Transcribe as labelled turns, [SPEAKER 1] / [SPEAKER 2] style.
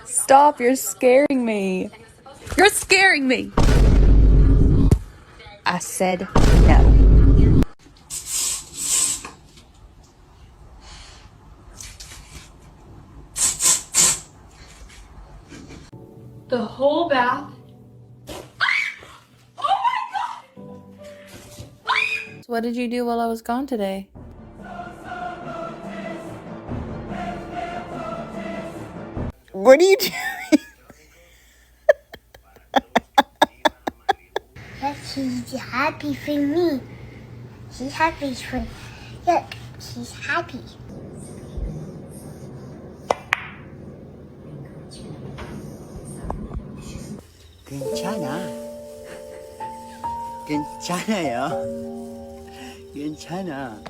[SPEAKER 1] Stop, you're scaring me. You're scaring me. I said no. The whole bath. Oh my God! What did you do while I was gone today?
[SPEAKER 2] What are you doing?
[SPEAKER 3] Yes, she's happy for me. She's happy for. Look, she's happy.
[SPEAKER 2] 괜찮아. 괜찮아요. 괜찮아.